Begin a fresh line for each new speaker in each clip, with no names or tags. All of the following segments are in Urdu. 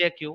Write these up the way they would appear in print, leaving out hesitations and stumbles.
JQ।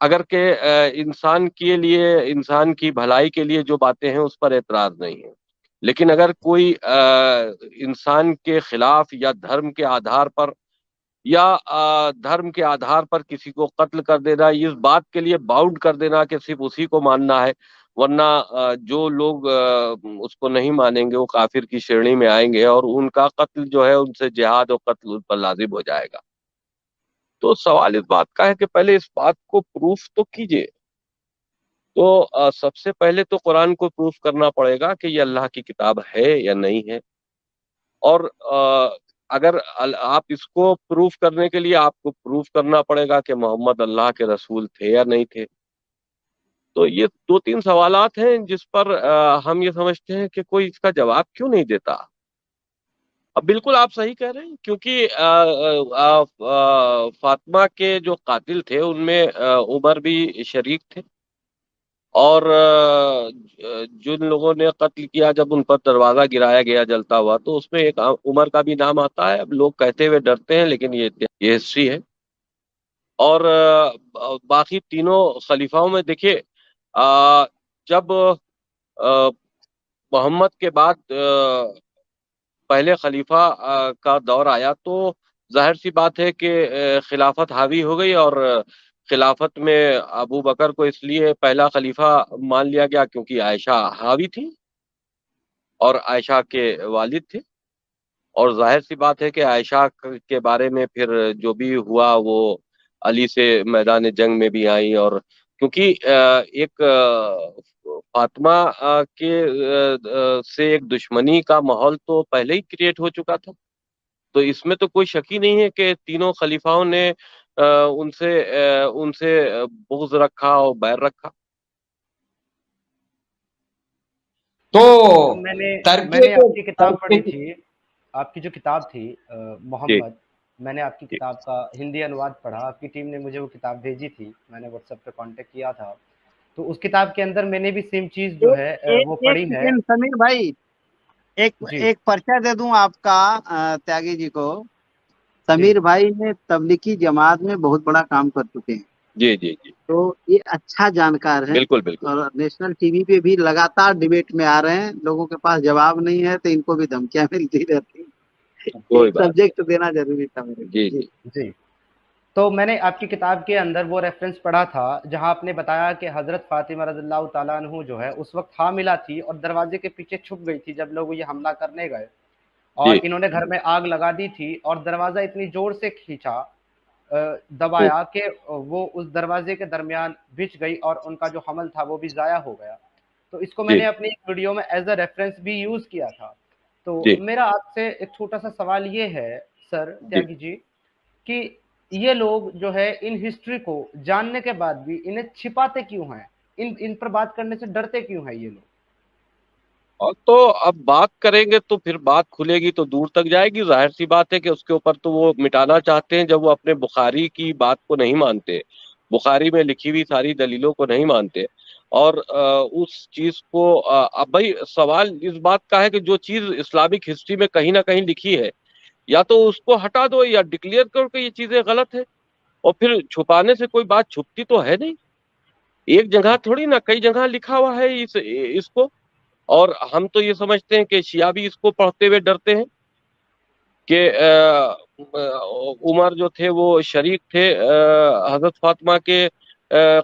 اگر کہ انسان کے لیے، انسان کی بھلائی کے لیے جو باتیں ہیں اس پر اعتراض نہیں ہے، لیکن اگر کوئی انسان کے خلاف یا دھرم کے آدھار پر یا دھرم کے آدھار پر کسی کو قتل کر دینا، اس بات کے لیے باؤنڈ کر دینا کہ صرف اسی کو ماننا ہے، ورنہ جو لوگ اس کو نہیں مانیں گے وہ کافر کی شرینی میں آئیں گے اور ان کا قتل جو ہے ان سے جہاد اور قتل ان پر لازم ہو جائے گا۔ تو سوال اس بات کا ہے کہ پہلے اس بات کو پروف تو کیجئے۔ تو سب سے پہلے تو قرآن کو پروف کرنا پڑے گا کہ یہ اللہ کی کتاب ہے یا نہیں ہے، اور اگر آپ اس کو پروف کرنے کے لیے آپ کو پروف کرنا پڑے گا کہ محمد اللہ کے رسول تھے یا نہیں تھے۔ تو یہ دو تین سوالات ہیں جس پر ہم یہ سمجھتے ہیں کہ کوئی اس کا جواب کیوں نہیں دیتا۔ اب بالکل آپ صحیح کہہ رہے ہیں، کیونکہ فاطمہ کے جو قاتل تھے ان میں عمر بھی شریک تھے، اور جن لوگوں نے قتل کیا جب ان پر دروازہ گرایا گیا جلتا ہوا تو اس میں ایک عمر کا بھی نام آتا ہے۔ اب لوگ کہتے ہوئے ڈرتے ہیں لیکن یہ ہسٹری ہے۔ اور باقی تینوں خلیفاؤں میں دیکھیے، جب محمد کے بعد پہلے خلیفہ کا دور آیا تو ظاہر سی بات ہے کہ خلافت حاوی ہو گئی، اور خلافت میں ابو بکر کو اس لیے پہلا خلیفہ مان لیا گیا کیونکہ عائشہ حاوی تھی اور عائشہ کے والد تھے، اور ظاہر سی بات ہے کہ عائشہ کے بارے میں پھر جو بھی ہوا وہ علی سے میدان جنگ میں بھی آئی، اور کیونکہ ایک فاطمہ کے سے ایک دشمنی کا ماحول تو پہلے ہی کریٹ ہو چکا تھا، تو اس میں تو کوئی شک ہی نہیں ہے کہ تینوں خلیفاؤں نے ان سے بغض رکھا اور بیر رکھا۔
تو
میں نے
ترکے
آپ کی کتاب پڑھی تھی، آپ کی جو کتاب تھی
جی
محمد، میں نے آپ کی
جی
کتاب کا ہندی انواد پڑھا، آپ کی ٹیم نے مجھے وہ کتاب بھیجی تھی، میں نے واٹس ایپ پہ کانٹیکٹ کیا تھا، تو اس کتاب کے اندر میں نے بھی سیم چیز جو ہے وہ
ایک
پڑھی ہے۔
سیکنڈ سمیر بھائی،
جی
ایک پرچہ دے دوں آپ کا تیاگی جی کو۔
جی
سمیر بھائی نے تبلیغی جماعت میں بہت بڑا کام کر چکے ہیں،
جی جی جی
تو یہ اچھا جانکار ہے،
بالکل بالکل،
اور نیشنل ٹی وی پہ بھی لگاتار ڈیبیٹ میں آ رہے ہیں، لوگوں کے پاس جواب نہیں ہے تو ان کو بھی دھمکیاں ملتی رہتی ہیں۔
کوئی
ایک
بات
سبجیکٹ دینا ضروری تھا میرے
جی
لیے۔
جی
جی، تو میں نے آپ کی کتاب کے اندر وہ ریفرنس پڑھا تھا جہاں آپ نے بتایا کہ حضرت فاطمہ رضی اللہ تعالیٰ عنہ جو ہے اس وقت حاملہ تھی اور دروازے کے پیچھے چھپ گئی تھی جب لوگ یہ حملہ کرنے گئے، اور
جی
انہوں نے گھر میں آگ لگا دی تھی اور دروازہ اتنی زور سے کھینچا، دبایا کہ وہ اس دروازے کے درمیان بچ گئی اور ان کا جو حمل تھا وہ بھی ضائع ہو گیا۔ تو اس کو میں
جی
نے اپنی ایک ویڈیو میں ایز اے ریفرنس بھی یوز کیا تھا۔ تو
جی
میرا آپ سے ایک چھوٹا سا سوال یہ ہے سر
جی
تیاگی جی، کہ یہ لوگ جو ہے ان ہسٹری کو جاننے کے بعد بھی انہیں چھپاتے کیوں ہیں، ان پر بات کرنے سے ڈرتے کیوں ہیں یہ لوگ؟
اور تو اب بات کریں گے تو پھر بات کھلے گی تو دور تک جائے گی، ظاہر سی بات ہے کہ اس کے اوپر تو وہ مٹانا چاہتے ہیں جب وہ اپنے بخاری کی بات کو نہیں مانتے، بخاری میں لکھی ہوئی ساری دلیلوں کو نہیں مانتے، اور اس چیز کو اب بھائی سوال اس بات کا ہے کہ جو چیز اسلامک ہسٹری میں کہیں نہ کہیں لکھی ہے یا تو اس کو ہٹا دو یا ڈکلیئر کرو کہ یہ چیزیں غلط ہے، اور پھر چھپانے سے کوئی بات چھپتی تو ہے نہیں، ایک جگہ تھوڑی نہ کئی جگہ لکھا ہوا ہے اس کو، اور ہم تو یہ سمجھتے ہیں کہ شیعہ بھی اس کو پڑھتے ہوئے ڈرتے ہیں کہ عمر جو تھے وہ شریک تھے حضرت فاطمہ کے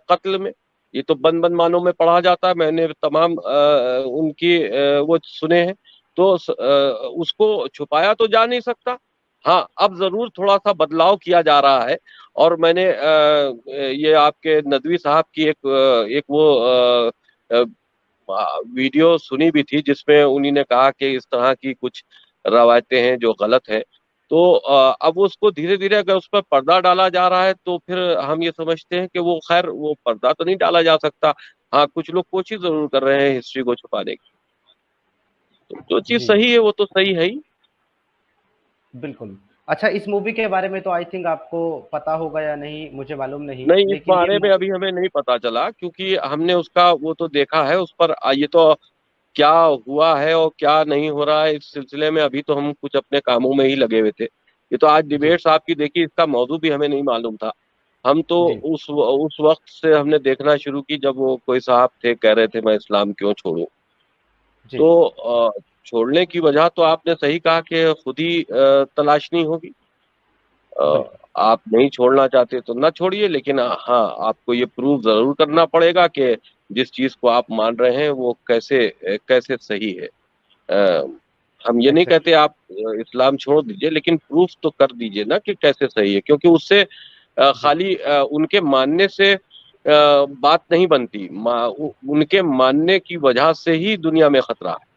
قتل میں، یہ تو بند بند معنوں میں پڑھا جاتا ہے، میں نے تمام ان کی وہ سنے ہیں، تو اس کو چھپایا تو جا نہیں سکتا۔ ہاں اب ضرور تھوڑا سا بدلاؤ کیا جا رہا ہے، اور میں نے یہ آپ کے ندوی صاحب کی ایک وہ ویڈیو سنی بھی تھی جس میں انہی نے کہا کہ اس طرح کی کچھ روایتیں ہیں جو غلط ہیں، تو اب اس کو دھیرے دھیرے اگر اس پر پردہ ڈالا جا رہا ہے تو پھر ہم یہ سمجھتے ہیں کہ وہ خیر وہ پردہ تو نہیں ڈالا جا سکتا، ہاں کچھ لوگ کوشش ضرور کر رہے ہیں ہسٹری کو چھپانے کی، تو جو چیز
جی
صحیح ہے وہ تو صحیح ہے ہی۔
بالکل۔ اچھا، اس مووی کے بارے میں تو آئی تھنک آپ کو پتا ہوگا یا نہیں مجھے معلوم نہیں،
نہیں اس
لیکن یہ
بارے میں ابھی ہمیں نہیں پتا چلا کیونکہ ہم نے اس کا وہ تو دیکھا ہے، اس پر یہ تو کیا ہوا ہے اور کیا نہیں ہو رہا ہے اس سلسلے میں ابھی تو ہم کچھ اپنے کاموں میں ہی لگے ہوئے تھے، یہ تو آج
جی
ڈیبیٹس آپ کی دیکھی، اس کا موضوع بھی ہمیں نہیں معلوم تھا، ہم تو
جی
اس وقت سے ہم نے دیکھنا شروع کی جب وہ کوئی صاحب تھے کہہ رہے تھے میں اسلام کیوں چھوڑوں.
جی
تو چھوڑنے کی وجہ تو آپ نے صحیح کہا کہ خود ہی تلاشنی ہوگی.
بالکل
آپ نہیں چھوڑنا چاہتے تو نہ چھوڑیے، لیکن ہاں آپ کو یہ پروف ضرور کرنا پڑے گا کہ جس چیز کو آپ مان رہے ہیں وہ کیسے صحیح ہے. ہم یہ نہیں
ایگزیکٹلی
کہتے آپ اسلام چھوڑ دیجئے، لیکن پروف تو کر دیجئے نا کہ کیسے صحیح ہے، کیونکہ اس سے
جی
خالی ان کے ماننے سے بات نہیں بنتی، ان کے ماننے کی وجہ سے ہی دنیا میں خطرہ ہے.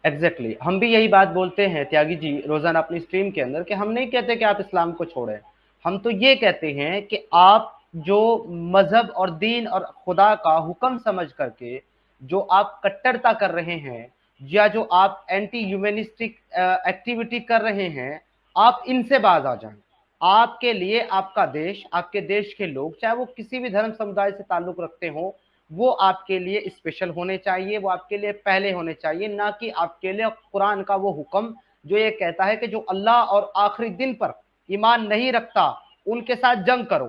ایگزیکٹلی ہم بھی یہی بات بولتے ہیں تیاگی جی روزانہ اپنی اسٹریم کے اندر، کہ ہم نہیں کہتے کہ آپ اسلام کو چھوڑیں، ہم تو یہ کہتے ہیں کہ آپ جو مذہب اور دین اور خدا کا حکم سمجھ کر کے جو آپ کٹرتا کر رہے ہیں، یا جو آپ اینٹی ہیومنسٹک ایکٹیویٹی کر رہے ہیں، آپ ان سے باز آ جائیں. آپ کے لیے آپ کا دیش، آپ کے دیش کے لوگ، چاہے وہ کسی بھی دھرم سمدائے سے تعلق رکھتے ہوں، وہ آپ کے لیے اسپیشل ہونے چاہیے، وہ آپ کے لیے پہلے ہونے چاہیے، نہ کہ آپ کے لیے قرآن کا وہ حکم جو یہ کہتا ہے کہ جو اللہ اور آخری دن پر ایمان نہیں رکھتا ان کے ساتھ جنگ کرو.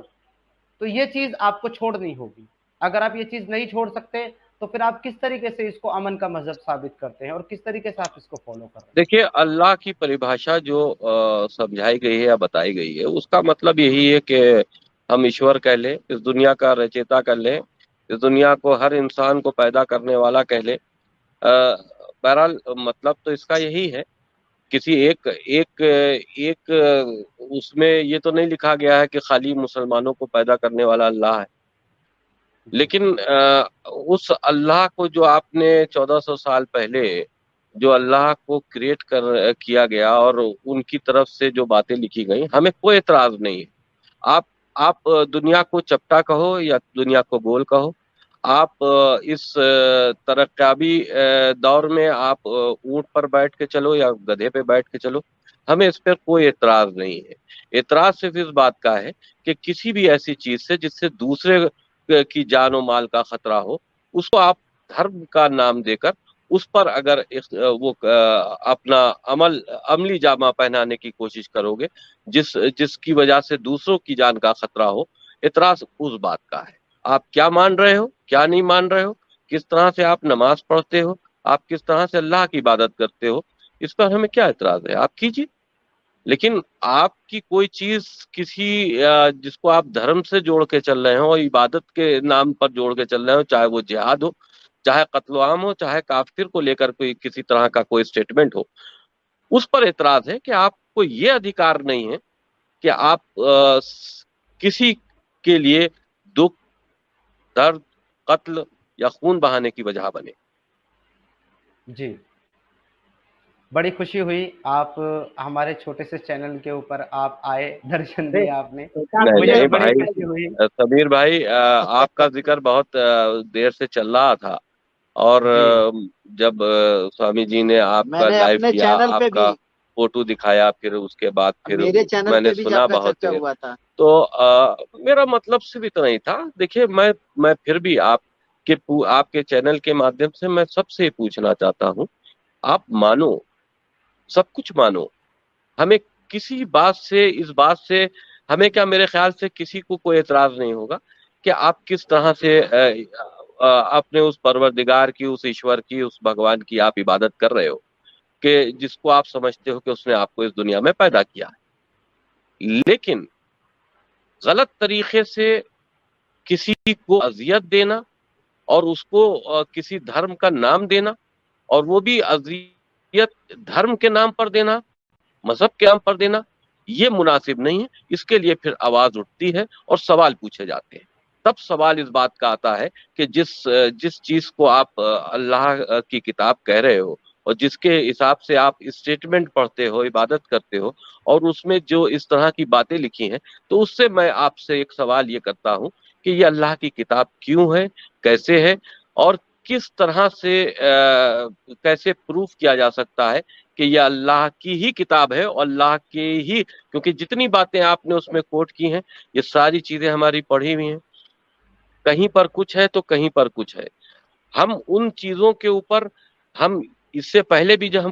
تو یہ چیز آپ کو چھوڑنی ہوگی. اگر آپ یہ چیز نہیں چھوڑ سکتے تو پھر آپ کس طریقے سے اس کو امن کا مذہب ثابت کرتے ہیں اور کس طریقے سے آپ اس کو فالو کر رہے ہیں؟
دیکھیے اللہ کی پریبھاشا جو سمجھائی گئی ہے یا بتائی گئی ہے، اس کا مطلب یہی ہے کہ ہم ایشور کہہ لیں، اس دنیا کا رچیتا کہہ لیں، اس دنیا کو ہر انسان کو پیدا کرنے والا کہہ لیں. بہرحال مطلب تو اس کا یہی ہے. کسی ایک ایک ایک اس میں یہ تو نہیں لکھا گیا ہے کہ خالی مسلمانوں کو پیدا کرنے والا اللہ ہے،
جی
لیکن اس اللہ کو جو آپ نے 1400 سال پہلے جو اللہ کو کریٹ کیا گیا اور ان کی طرف سے جو باتیں لکھی گئی، ہمیں کوئی اعتراض نہیں ہے. آپ آپ دنیا کو چپٹا کہو یا دنیا کو گول کہو، آپ اس ترقیابی دور میں آپ اونٹ پر بیٹھ کے چلو یا گدھے پہ بیٹھ کے چلو، ہمیں اس پر کوئی اعتراض نہیں ہے. اعتراض صرف اس بات کا ہے کہ کسی بھی ایسی چیز سے جس سے دوسرے کی جان و مال کا خطرہ ہو، اس کو آپ دھرم کا نام دے کر اس پر اگر وہ اپنا عملی جامہ پہنانے کی کوشش کرو گے جس کی وجہ سے دوسروں کی جان کا خطرہ ہو، اعتراض اس بات کا ہے. آپ کیا مان رہے ہو، کیا نہیں مان رہے ہو، کس طرح سے آپ نماز پڑھتے ہو، آپ کس طرح سے اللہ کی عبادت کرتے ہو، اس پر ہمیں کیا اعتراض ہے؟ آپ کیجیے. لیکن آپ کی کوئی چیز کسی جس کو آپ دھرم سے جوڑ کے چل رہے ہو اور عبادت کے نام پر جوڑ کے چل رہے ہو، چاہے وہ جہاد ہو، چاہے قتل عام ہو، چاہے کافر کو لے کر کوئی کسی طرح کا کوئی سٹیٹمنٹ ہو، اس پر اعتراض ہے کہ آپ کو یہ ادھیکار نہیں ہے کہ آپ کسی کے لیے دکھ، درد، قتل یا خون بہانے کی وجہ بنے.
جی بڑی خوشی ہوئی آپ ہمارے چھوٹے سے چینل کے اوپر آپ آئے، درشن دیے آپ نے،
نہیں
مجھے بھی
نہیں
بڑی
بھائی،
خوشی ہوئی.
سمیر بھائی، آپ کا ذکر بہت دیر سے چل رہا تھا، اور
جی
جب سوامی جی نے آپ
میں
کا
نے
لائیو
اپنے
کیا،
چینل
آپ
پہ بھی،
کا فوٹو دکھایا، پھر اس کے بعد پھر
میرے چینل
میں نے
پہ بھی
سنا
آپ کا
بہت
چرچا
دیر.
ہوا تھا.
تو میرا مطلب صرف اتنا ہی تھا. دیکھیے میں پھر بھی آپ کے چینل کے مادھیم سے میں سب سے پوچھنا چاہتا ہوں، آپ مانو، سب کچھ مانو، ہمیں کسی بات سے، اس بات سے ہمیں کیا، میرے خیال سے کسی کو کوئی اعتراض نہیں ہوگا کہ آپ کس طرح سے اپنے اس پروردگار کی، اس ایشور کی، اس بھگوان کی آپ عبادت کر رہے ہو، کہ جس کو آپ سمجھتے ہو کہ اس نے آپ کو اس دنیا میں پیدا کیا ہے. لیکن غلط طریقے سے کسی کو اذیت دینا اور اس کو کسی دھرم کا نام دینا، اور وہ بھی اذیت دھرم کے نام پر دینا، مذہب کے نام پر دینا، یہ مناسب نہیں ہے. اس کے لیے پھر آواز اٹھتی ہے اور سوال پوچھے جاتے ہیں. تب سوال اس بات کا آتا ہے کہ جس چیز کو آپ اللہ کی کتاب کہہ رہے ہو اور جس کے حساب سے آپ اسٹیٹمنٹ پڑھتے ہو، عبادت کرتے ہو، اور اس میں جو اس طرح کی باتیں لکھی ہیں، تو اس سے میں آپ سے ایک سوال یہ کرتا ہوں کہ یہ اللہ کی کتاب کیوں ہے، کیسے ہے، اور کس طرح سے کیسے پروف کیا جا سکتا ہے کہ یہ اللہ کی ہی کتاب ہے، اور اللہ کی ہی، کیونکہ جتنی باتیں آپ نے اس میں کوٹ کی ہیں، یہ ساری چیزیں ہماری پڑھی ہوئی ہیں. کہیں پر کچھ ہے تو کہیں پر کچھ ہے. ہم ان چیزوں کے اوپر ہم اس سے پہلے بھی جب ہم